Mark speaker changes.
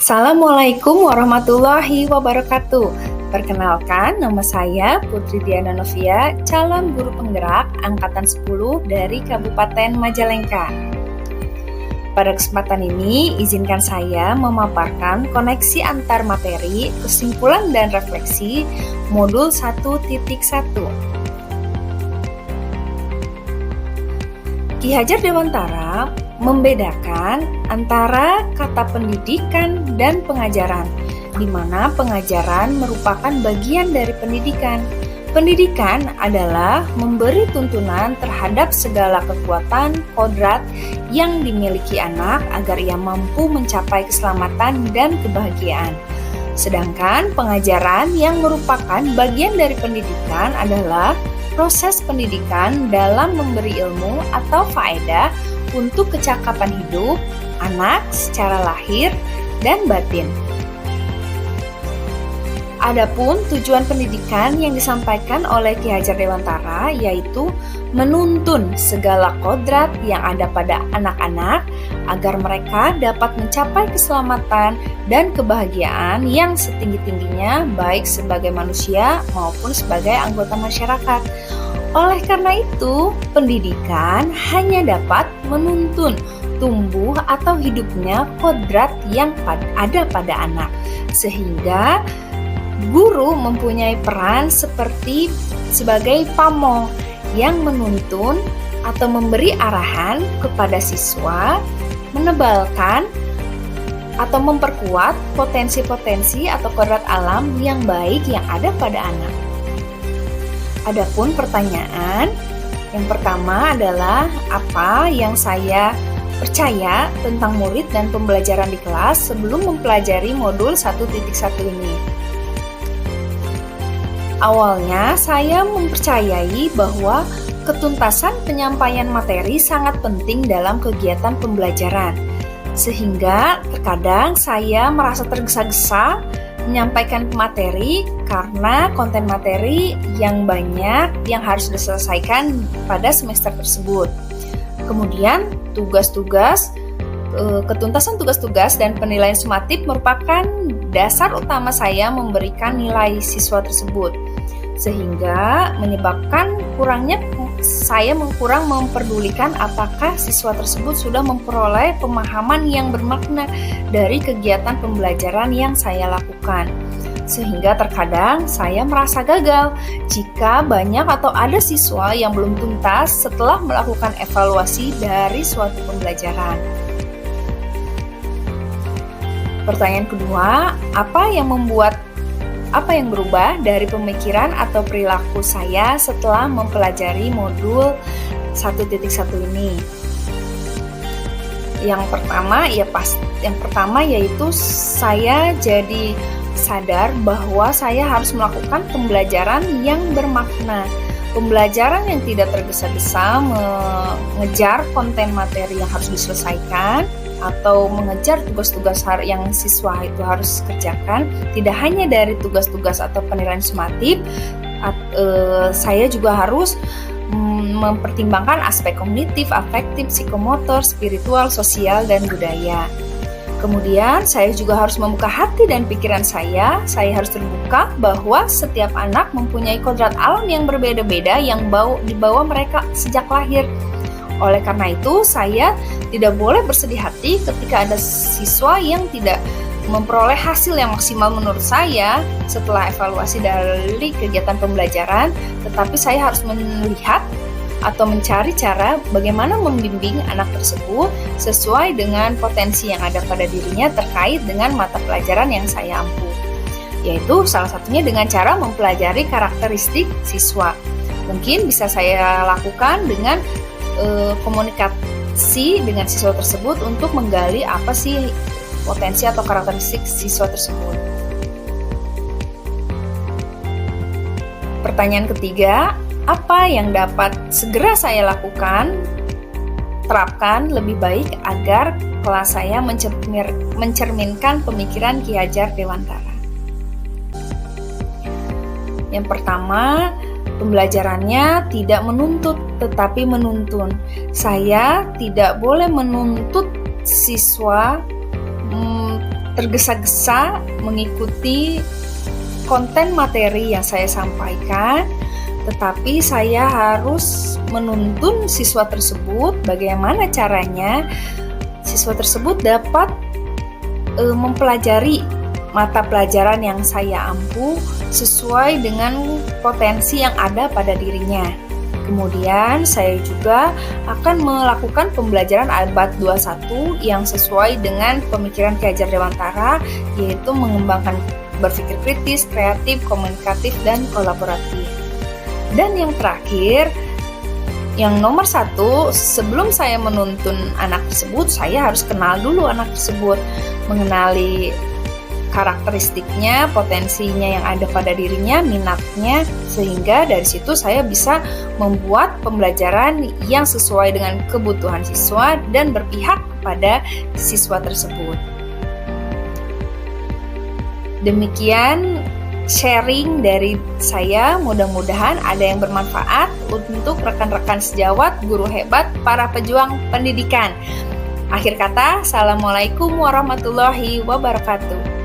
Speaker 1: Assalamualaikum warahmatullahi wabarakatuh. Perkenalkan, nama saya Putri Diana Novia, calon guru penggerak Angkatan 10 dari Kabupaten Majalengka. Pada kesempatan ini, izinkan saya memaparkan koneksi antar materi, kesimpulan dan refleksi modul 1.1. Ki Hajar Dewantara membedakan antara kata pendidikan dan pengajaran, di mana pengajaran merupakan bagian dari pendidikan. Pendidikan adalah memberi tuntunan terhadap segala kekuatan, kodrat yang dimiliki anak agar ia mampu mencapai keselamatan dan kebahagiaan. Sedangkan pengajaran yang merupakan bagian dari pendidikan adalah proses pendidikan dalam memberi ilmu atau faedah untuk kecakapan hidup anak secara lahir dan batin. Adapun tujuan pendidikan yang disampaikan oleh Ki Hajar Dewantara yaitu menuntun segala kodrat yang ada pada anak-anak agar mereka dapat mencapai keselamatan dan kebahagiaan yang setinggi-tingginya baik sebagai manusia maupun sebagai anggota masyarakat. Oleh karena itu, pendidikan hanya dapat menuntun tumbuh atau hidupnya kodrat yang ada pada anak, sehingga guru mempunyai peran sebagai pamong yang menuntun atau memberi arahan kepada siswa, menebalkan atau memperkuat potensi-potensi atau kodrat alam yang baik yang ada pada anak. Adapun pertanyaan yang pertama adalah apa yang saya percaya tentang murid dan pembelajaran di kelas sebelum mempelajari modul 1.1 ini. Awalnya saya mempercayai bahwa ketuntasan penyampaian materi sangat penting dalam kegiatan pembelajaran, sehingga terkadang saya merasa tergesa-gesa menyampaikan materi karena konten materi yang banyak yang harus diselesaikan pada semester tersebut. Kemudian ketuntasan tugas-tugas dan penilaian sumatif merupakan dasar utama saya memberikan nilai siswa tersebut, sehingga menyebabkan saya kurang memperdulikan apakah siswa tersebut sudah memperoleh pemahaman yang bermakna dari kegiatan pembelajaran yang saya lakukan. Sehingga terkadang saya merasa gagal jika banyak atau ada siswa yang belum tuntas setelah melakukan evaluasi dari suatu pembelajaran. Pertanyaan kedua, apa yang berubah dari pemikiran atau perilaku saya setelah mempelajari modul 1.1 ini? Yang pertama yaitu saya jadi sadar bahwa saya harus melakukan pembelajaran yang bermakna. Pembelajaran yang tidak tergesa-gesa mengejar konten materi yang harus diselesaikan atau mengejar tugas-tugas yang siswa itu harus kerjakan, tidak hanya dari tugas-tugas atau penilaian sumatif, saya juga harus mempertimbangkan aspek kognitif, afektif, psikomotor, spiritual, sosial, dan budaya. Kemudian saya juga harus membuka hati dan pikiran saya harus terbuka bahwa setiap anak mempunyai kodrat alam yang berbeda-beda yang dibawa mereka sejak lahir. Oleh karena itu, saya tidak boleh bersedih hati ketika ada siswa yang tidak memperoleh hasil yang maksimal menurut saya setelah evaluasi dari kegiatan pembelajaran, tetapi saya harus melihat atau mencari cara bagaimana membimbing anak tersebut sesuai dengan potensi yang ada pada dirinya terkait dengan mata pelajaran yang saya ampu, yaitu salah satunya dengan cara mempelajari karakteristik siswa. Mungkin bisa saya lakukan dengan komunikasi dengan siswa tersebut untuk menggali apa sih potensi atau karakteristik siswa tersebut. Pertanyaan ketiga, apa yang dapat segera saya terapkan lebih baik agar kelas saya mencerminkan pemikiran Ki Hajar Dewantara? Yang pertama, pembelajarannya tidak menuntut tetapi menuntun. Saya tidak boleh menuntut siswa tergesa-gesa mengikuti konten materi yang saya sampaikan, tetapi saya harus menuntun siswa tersebut bagaimana caranya siswa tersebut dapat mempelajari mata pelajaran yang saya ampu sesuai dengan potensi yang ada pada dirinya. Kemudian saya juga akan melakukan pembelajaran abad 21 yang sesuai dengan pemikiran Ki Hajar Dewantara, yaitu mengembangkan berpikir kritis, kreatif, komunikatif, dan kolaboratif. Dan yang terakhir, yang nomor 1, sebelum saya menuntun anak tersebut, saya harus kenal dulu anak tersebut, mengenali karakteristiknya, potensinya yang ada pada dirinya, minatnya, sehingga dari situ saya bisa membuat pembelajaran yang sesuai dengan kebutuhan siswa dan berpihak kepada siswa tersebut. Demikian sharing dari saya, mudah-mudahan ada yang bermanfaat untuk rekan-rekan sejawat, guru hebat, para pejuang pendidikan. Akhir kata, Assalamualaikum warahmatullahi wabarakatuh.